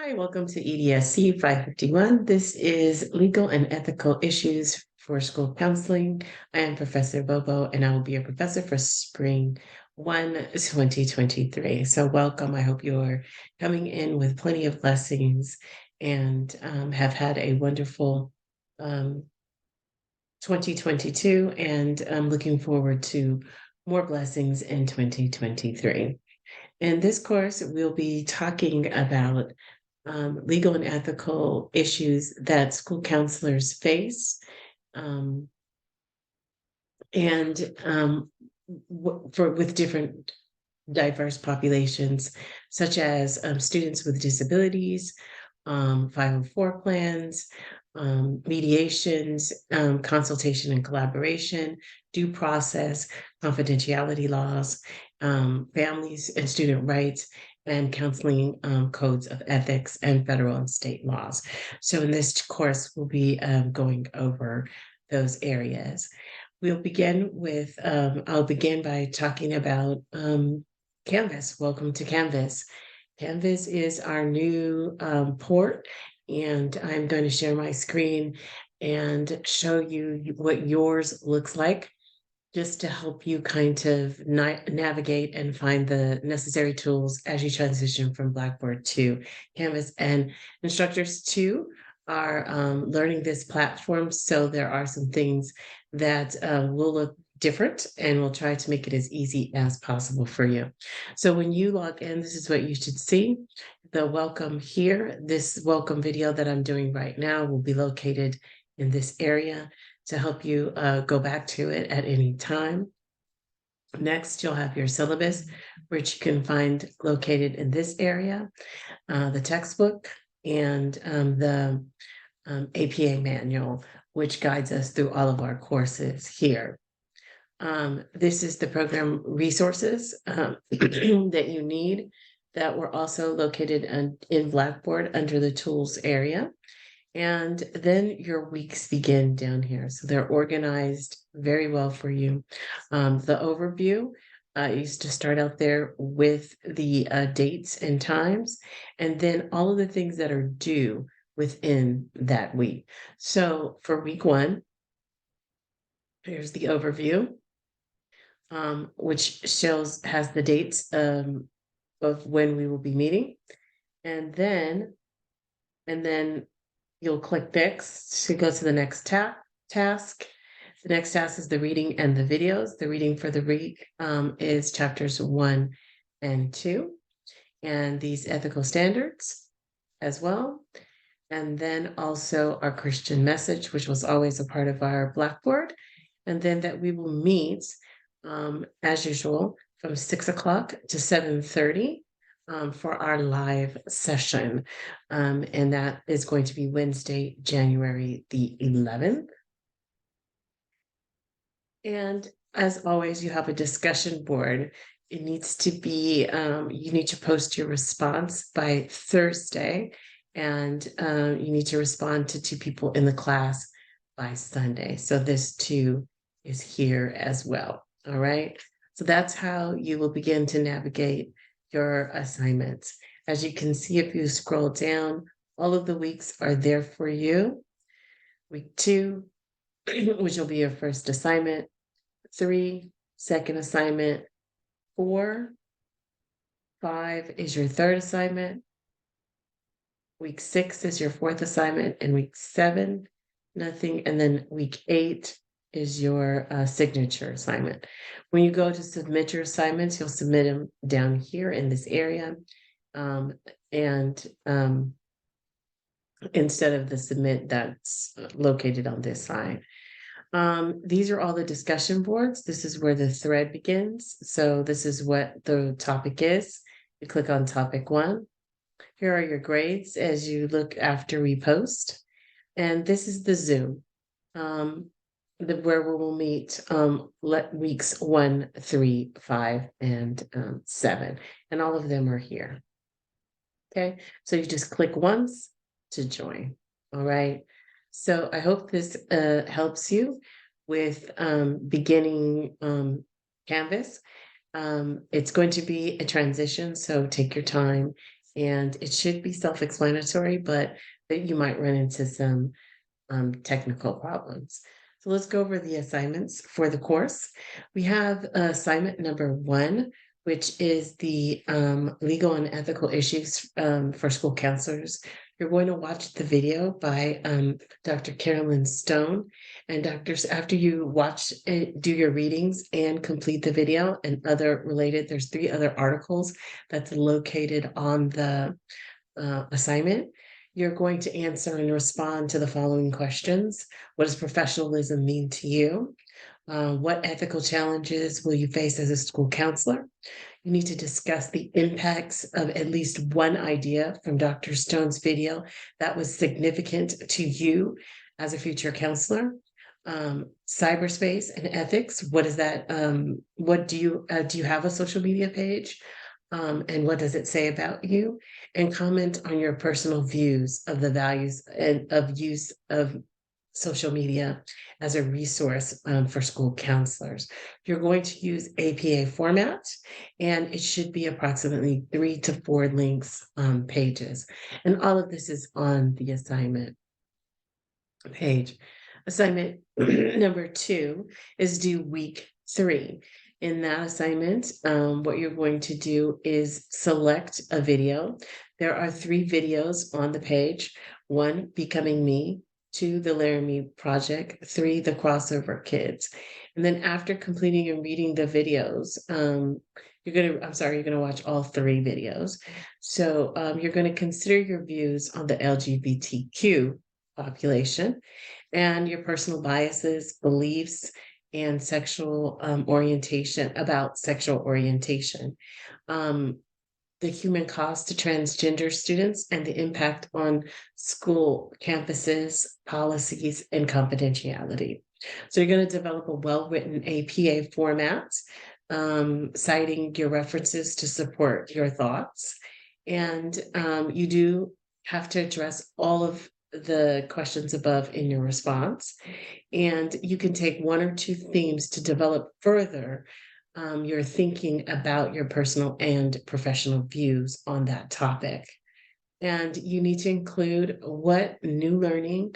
Hi, welcome to EDSC 551. This is Legal and Ethical Issues for School Counseling. I am Professor Bobo, and I will be your professor for Spring 1, 2023. So welcome. I hope you're coming in with plenty of blessings and have had a wonderful 2022, and I'm looking forward to more blessings in 2023. In this course, we'll be talking about legal and ethical issues that school counselors face, um, and with different diverse populations, such as students with disabilities, 504 plans, mediations, consultation and collaboration, due process, confidentiality laws, families and student rights, and counseling codes of ethics and federal and state laws. So in this course, we'll be going over those areas. I'll begin by talking about Canvas. Welcome to Canvas. Canvas is our new port, and I'm going to share my screen and show you what yours looks like, just to help you kind of navigate and find the necessary tools as you transition from Blackboard to Canvas. And instructors too are learning this platform, so there are some things that will look different, and we'll try to make it as easy as possible for you. So when you log in, this is what you should see. The welcome here, this welcome video that I'm doing right now will be located in this area to help you go back to it at any time. Next, you'll have your syllabus, which you can find located in this area, the textbook, and the APA manual, which guides us through all of our courses here. This is the program resources that you need that were also located in Blackboard under the tools area. And then your weeks begin down here. So they're organized very well for you. The overview used to start out there with the dates and times, and then all of the things that are due within that week. So for week 1, here's the overview, which has the dates of when we will be meeting. And then you'll click next to go to the next task. The next task is the reading and the videos. The reading for the week is chapters 1 and 2, and these ethical standards as well. And then also our Christian message, which was always a part of our Blackboard. And then that we will meet, as usual, from 6 o'clock to 7:30. For our live session. And that is going to be Wednesday, January the 11th. And as always, you have a discussion board. It needs to be, you need to post your response by Thursday, and you need to respond to 2 people in the class by Sunday. So this too is here as well. All right. So that's how you will begin to navigate your assignments. As you can see, if you scroll down, all of the weeks are there for you. Week 2, which will be your first assignment. 3, second assignment. 4, 5 is your third assignment. Week 6 is your fourth assignment, and week 7, nothing. And then week 8 is your signature assignment. When you go to submit your assignments, you'll submit them down here in this area. Instead of the submit that's located on this side. These are all the discussion boards. This is where the thread begins. So this is what the topic is. You click on topic 1. Here are your grades as you look after we post. And this is the Zoom. Where we will meet weeks 1, 3, 5, and 7. And all of them are here. Okay, so you just click once to join. All right. So I hope this helps you with beginning Canvas. It's going to be a transition, so take your time and it should be self-explanatory, but that you might run into some technical problems. So let's go over the assignments for the course. We have assignment number 1, which is the legal and ethical issues for school counselors. You're going to watch the video by Dr. Carolyn Stone. And doctors, after you watch it, do your readings and complete the video and other related, there's 3 other articles that's located on the assignment. You're going to answer and respond to the following questions. What does professionalism mean to you? What ethical challenges will you face as a school counselor? You need to discuss the impacts of at least one idea from Dr. Stone's video that was significant to you as a future counselor. Cyberspace and ethics. What is that? What do you have a social media page? And what does it say about you? And comment on your personal views of the values and of use of social media as a resource for school counselors. You're going to use APA format, and it should be approximately 3 to 4 links pages. And all of this is on the assignment page. Assignment number 2 is due week 3. In that assignment, what you're going to do is select a video. There are 3 videos on the page. 1, Becoming Me. 2, The Laramie Project. 3, The Crossover Kids. And then after completing and reading the videos, you're gonna watch all 3 videos. So you're gonna consider your views on the LGBTQ population and your personal biases, beliefs, and sexual orientation, about sexual orientation, the human cost to transgender students, and the impact on school campuses, policies, and confidentiality. So you're going to develop a well-written APA format, citing your references to support your thoughts. And you do have to address all of the questions above in your response. And you can take 1 or 2 themes to develop further your thinking about your personal and professional views on that topic. And you need to include what new learning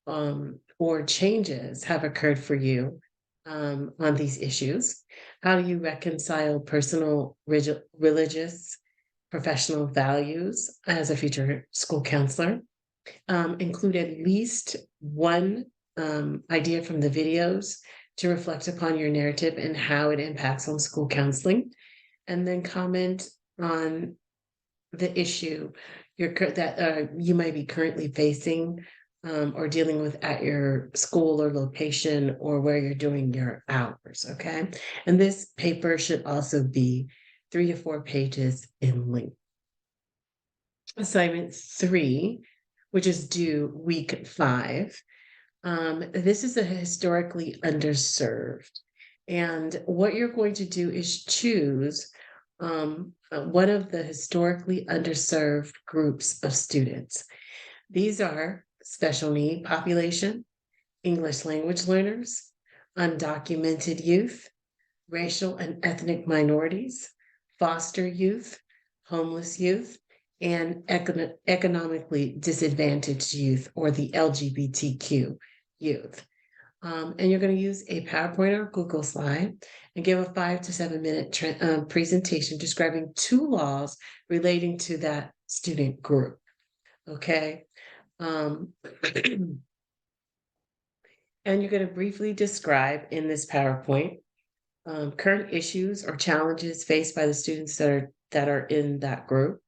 or changes have occurred for you on these issues. How do you reconcile personal, religious, professional values as a future school counselor? Include at least 1 idea from the videos to reflect upon your narrative and how it impacts on school counseling, and then comment on the issue that you might be currently facing or dealing with at your school or location or where you're doing your hours, okay? And this paper should also be 3 to 4 pages in length. Assignment 3, which is due week 5. This is a historically underserved. And what you're going to do is choose one of the historically underserved groups of students. These are special need population, English language learners, undocumented youth, racial and ethnic minorities, foster youth, homeless youth, and economically disadvantaged youth, or the LGBTQ youth. And you're going to use a PowerPoint or Google slide and give a 5 to 7 minute presentation describing 2 laws relating to that student group. Okay. And you're going to briefly describe in this PowerPoint current issues or challenges faced by the students that are in that group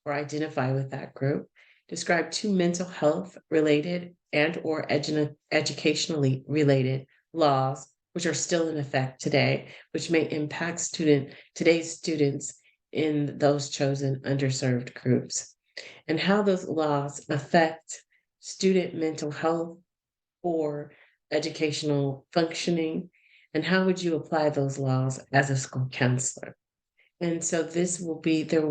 or identify with that group. Describe 2 mental health related and or educationally related laws which are still in effect today, which may impact today's students in those chosen underserved groups, and how those laws affect student mental health or educational functioning, and how would you apply those laws as a school counselor. And so there will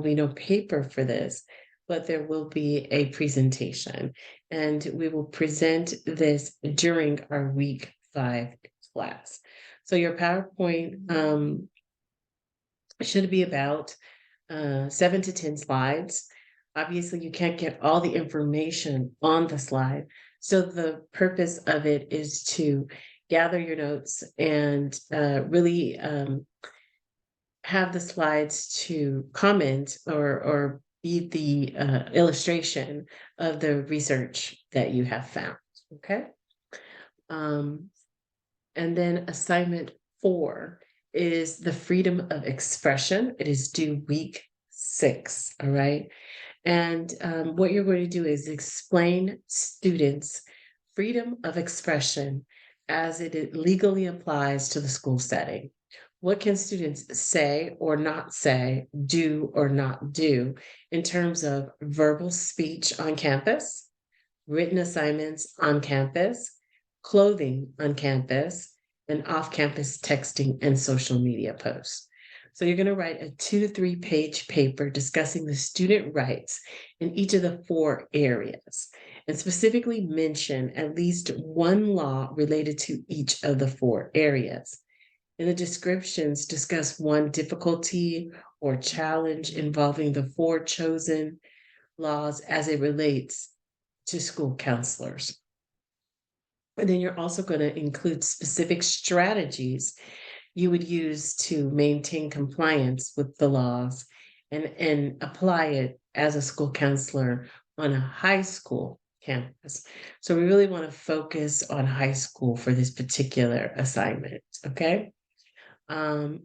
be no paper for this, but there will be a presentation, and we will present this during our week 5 class. So your PowerPoint should be about 7 to 10 slides. Obviously, you can't get all the information on the slide. So the purpose of it is to gather your notes and really have the slides to comment or be the illustration of the research that you have found. Okay. Um, and then assignment 4 is the freedom of expression. It is due week 6. All right. And what you're going to do is explain students freedom of expression as it legally applies to the school setting. What can students say or not say, do or not do in terms of verbal speech on campus, written assignments on campus, clothing on campus, and off campus texting and social media posts? So you're going to write a 2 to 3 page paper discussing the student rights in each of the 4 areas and specifically mention at least one law related to each of the 4 areas. In the descriptions, discuss one difficulty or challenge involving the 4 chosen laws as it relates to school counselors. And then you're also going to include specific strategies you would use to maintain compliance with the laws and apply it as a school counselor on a high school campus. So we really want to focus on high school for this particular assignment, okay? And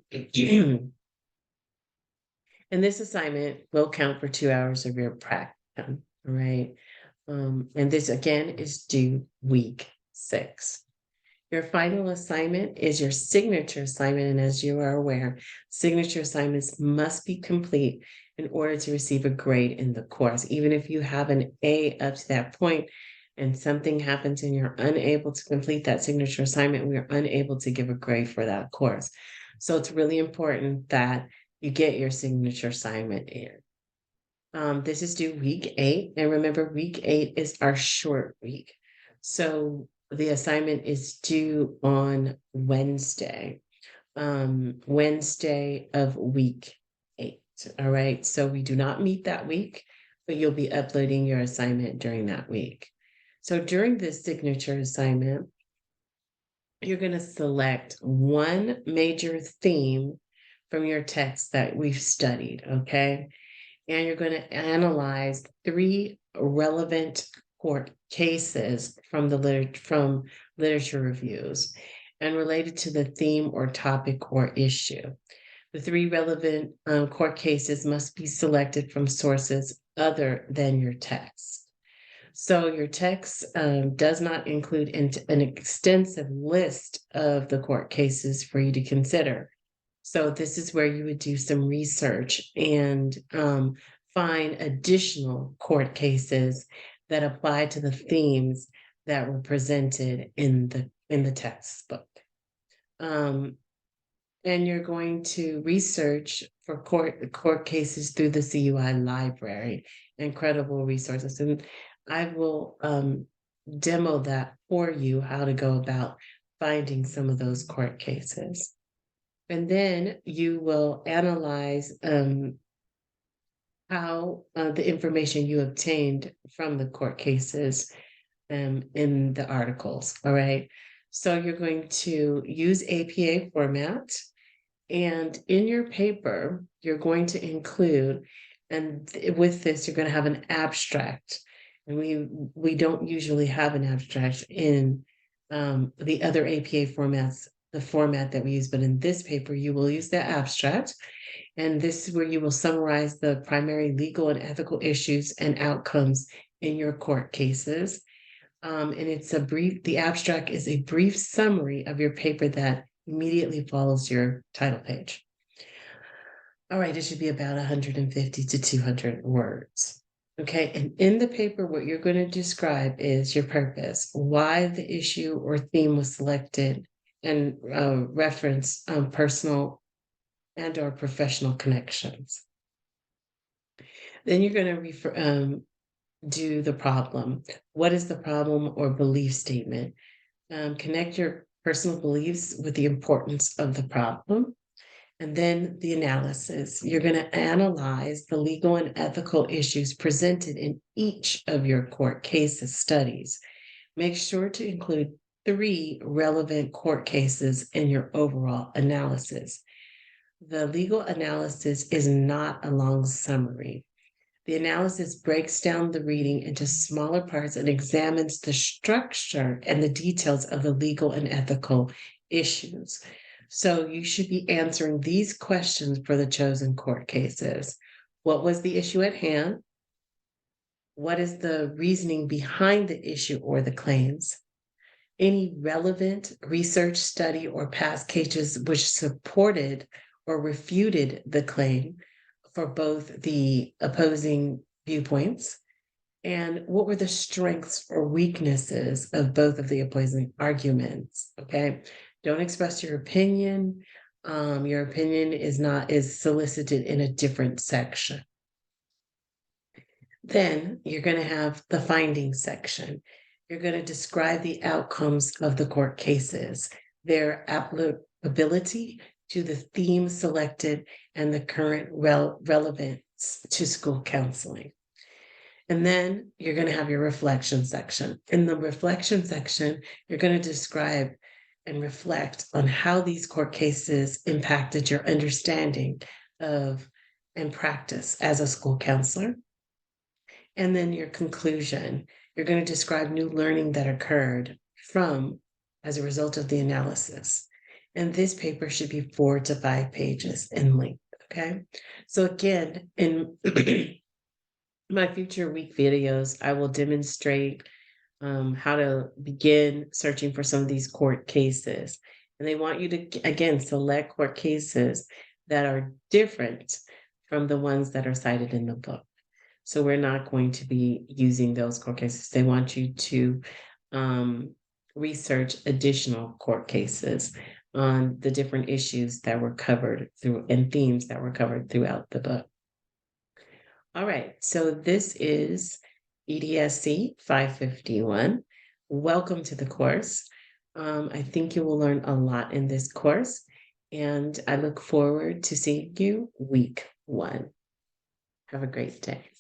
this assignment will count for 2 hours of your practice, all right? And this again is due week 6. Your final assignment is your signature assignment. And as you are aware, signature assignments must be complete in order to receive a grade in the course. Even if you have an A up to that point and something happens and you're unable to complete that signature assignment, we are unable to give a grade for that course. So it's really important that you get your signature assignment in. This is due week 8. And remember, week 8 is our short week. So the assignment is due on Wednesday, Wednesday of week 8. All right. So we do not meet that week, but you'll be uploading your assignment during that week. So during this signature assignment, you're going to select one major theme from your text that we've studied. Okay. And you're going to analyze 3 relevant court cases from literature reviews and related to the theme or topic or issue. The 3 relevant court cases must be selected from sources other than your text. So your text does not include an extensive list of the court cases for you to consider. So this is where you would do some research and find additional court cases that apply to the themes that were presented in the textbook. And you're going to research for court cases through the CUI library, incredible resources. And I will demo that for you, how to go about finding some of those court cases. And then you will analyze how the information you obtained from the court cases in the articles. All right. So you're going to use APA format. And in your paper, you're going to include, and with this, you're going to have an abstract. And we don't usually have an abstract in the other APA formats, the format that we use, but in this paper, you will use the abstract. And this is where you will summarize the primary legal and ethical issues and outcomes in your court cases. And the abstract is a brief summary of your paper that immediately follows your title page. All right, it should be about 150 to 200 words. Okay, and in the paper, what you're going to describe is your purpose, why the issue or theme was selected, and reference personal and or professional connections. Then you're going to do the problem. What is the problem or belief statement? Connect your personal beliefs with the importance of the problem. And then the analysis. You're going to analyze the legal and ethical issues presented in each of your court cases studies. Make sure to include 3 relevant court cases in your overall analysis. The legal analysis is not a long summary. The analysis breaks down the reading into smaller parts and examines the structure and the details of the legal and ethical issues. So you should be answering these questions for the chosen court cases. What was the issue at hand? What is the reasoning behind the issue or the claims? Any relevant research, study, or past cases which supported or refuted the claim for both the opposing viewpoints? And what were the strengths or weaknesses of both of the opposing arguments? Okay. Don't express your opinion. Your opinion is solicited in a different section. Then you're going to have the findings section. You're going to describe the outcomes of the court cases, their applicability to the theme selected, and the current relevance to school counseling. And then you're going to have your reflection section. In the reflection section, you're going to describe and reflect on how these court cases impacted your understanding of and practice as a school counselor. And then your conclusion, you're going to describe new learning that occurred as a result of the analysis. And this paper should be 4 to 5 pages in length, okay? So again, in my future week videos, I will demonstrate how to begin searching for some of these court cases. And they want you to, again, select court cases that are different from the ones that are cited in the book. So we're not going to be using those court cases. They want you to research additional court cases on the different issues that were covered through and themes that were covered throughout the book. All right, so this is EDSC 551. Welcome to the course. I think you will learn a lot in this course, and I look forward to seeing you week 1. Have a great day.